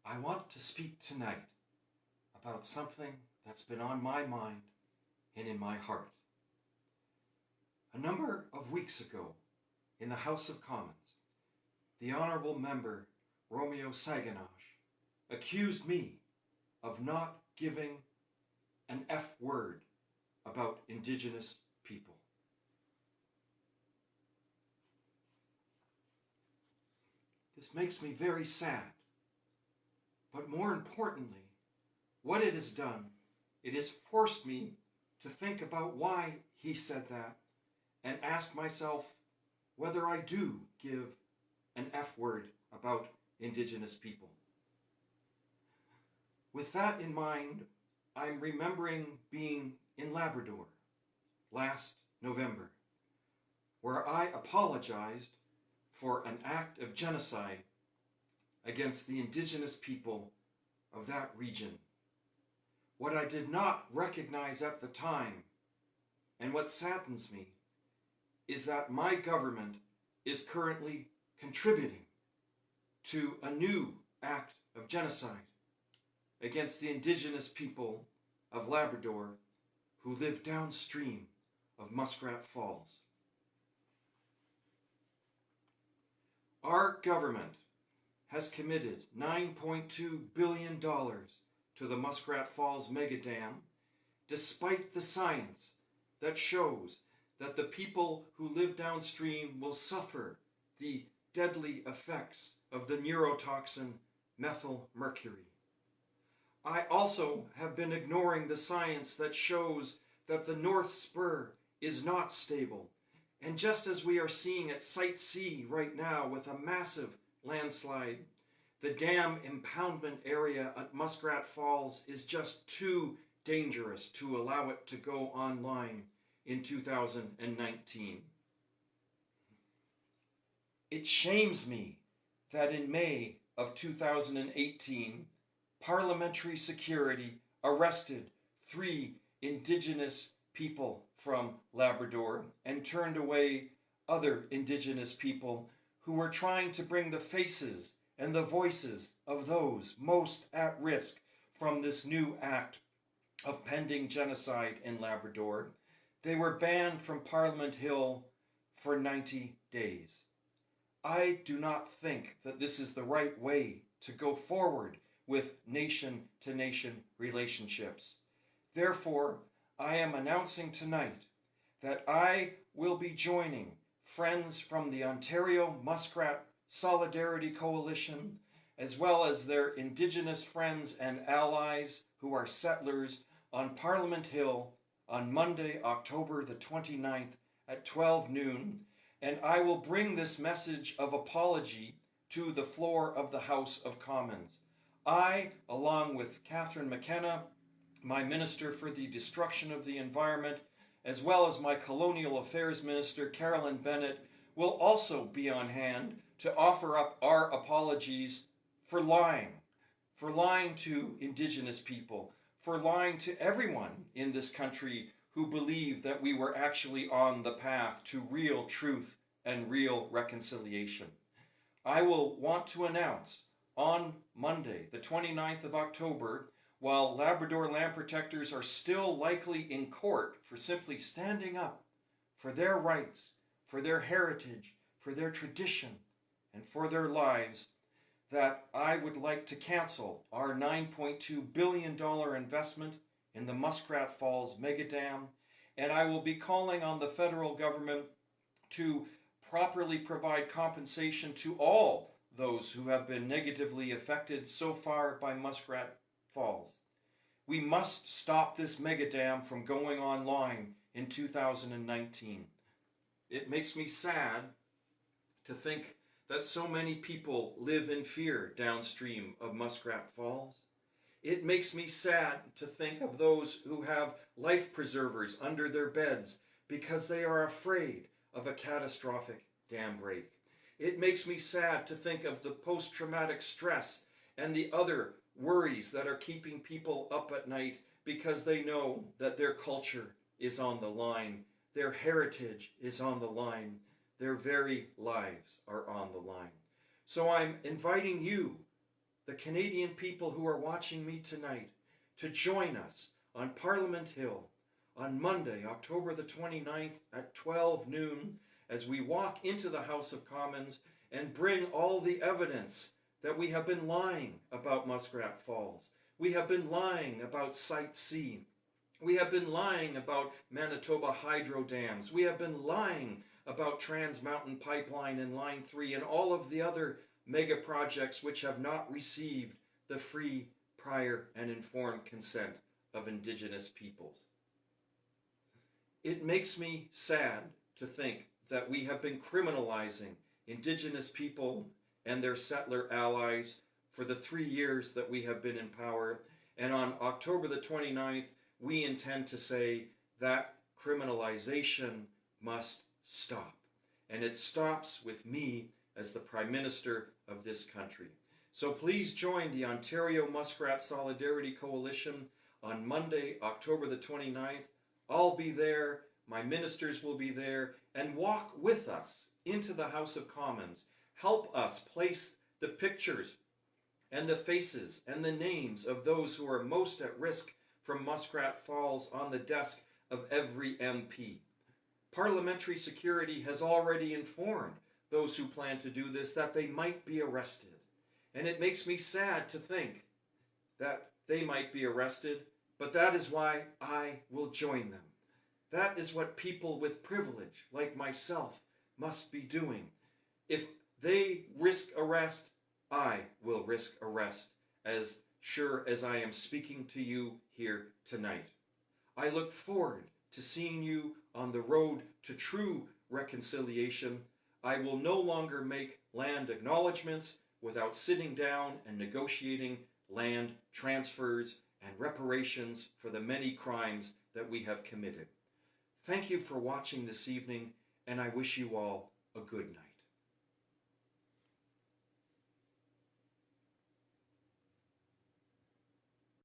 I want to speak tonight about something that's been on my mind and in my heart. A number of weeks ago, in the House of Commons, the Honourable Member Romeo Saganash accused me of not giving an F word about Indigenous people. This makes me very sad. But more importantly, what it has done, it has forced me to think about why he said that and ask myself whether I do give an F word about Indigenous people. With that in mind, I'm remembering being in Labrador last November, where I apologized for an act of genocide against the Indigenous people of that region. What I did not recognize at the time, and what saddens me, is that my government is currently contributing to a new act of genocide against the Indigenous people of Labrador who live downstream of Muskrat Falls. Our government has committed $9.2 billion to the Muskrat Falls megadam, despite the science that shows that the people who live downstream will suffer the deadly effects of the neurotoxin methyl mercury. I also have been ignoring the science that shows that the North Spur is not stable. And just as we are seeing at Site C right now with a massive landslide, the dam impoundment area at Muskrat Falls is just too dangerous to allow it to go online in 2019. It shames me that in May of 2018, parliamentary security arrested 3 Indigenous people from Labrador and turned away other Indigenous people who were trying to bring the faces and the voices of those most at risk from this new act of pending genocide in Labrador. They were banned from Parliament Hill for 90 days. I do not think that this is the right way to go forward with nation-to-nation relationships. Therefore, I am announcing tonight that I will be joining friends from the Ontario Muskrat Solidarity Coalition, as well as their Indigenous friends and allies who are settlers on Parliament Hill on Monday, October the 29th at 12 noon, and I will bring this message of apology to the floor of the House of Commons. I, along with Catherine McKenna, my Minister for the Destruction of the Environment, as well as my Colonial Affairs Minister, Carolyn Bennett, will also be on hand to offer up our apologies for lying to Indigenous people, for lying to everyone in this country who believed that we were actually on the path to real truth and real reconciliation. I will want to announce on Monday, the 29th of October, while Labrador land protectors are still likely in court for simply standing up for their rights, for their heritage, for their tradition, and for their lives, that I would like to cancel our $9.2 billion investment in the Muskrat Falls megadam, and I will be calling on the federal government to properly provide compensation to all those who have been negatively affected so far by Muskrat Falls. We must stop this megadam from going online in 2019. It makes me sad to think that so many people live in fear downstream of Muskrat Falls. It makes me sad to think of those who have life preservers under their beds because they are afraid of a catastrophic dam break. It makes me sad to think of the post-traumatic stress and the other worries that are keeping people up at night because they know that their culture is on the line, their heritage is on the line, their very lives are on the line. So I'm inviting you the Canadian people who are watching me tonight to join us on Parliament Hill on Monday, October the 29th at 12 noon as we walk into the House of Commons and bring all the evidence that we have been lying about Muskrat Falls. We have been lying about Site C. We have been lying about Manitoba hydro dams. We have been lying about Trans Mountain Pipeline and Line 3 and all of the other mega projects which have not received the free, prior, and informed consent of Indigenous peoples. It makes me sad to think that we have been criminalizing Indigenous people and their settler allies for the 3 years that we have been in power. And on October the 29th, we intend to say that criminalization must stop. And it stops with me as the Prime Minister of this country. So please join the Ontario Muskrat Solidarity Coalition on Monday, October the 29th. I'll be there, my ministers will be there, and walk with us into the House of Commons. Help us place the pictures and the faces and the names of those who are most at risk from Muskrat Falls on the desk of every MP. Parliamentary security has already informed those who plan to do this that they might be arrested. And it makes me sad to think that they might be arrested, but that is why I will join them. That is what people with privilege like myself must be doing. If they risk arrest, I will risk arrest, as sure as I am speaking to you here tonight. I look forward to seeing you on the road to true reconciliation. I will no longer make land acknowledgements without sitting down and negotiating land transfers and reparations for the many crimes that we have committed. Thank you for watching this evening, and I wish you all a good night.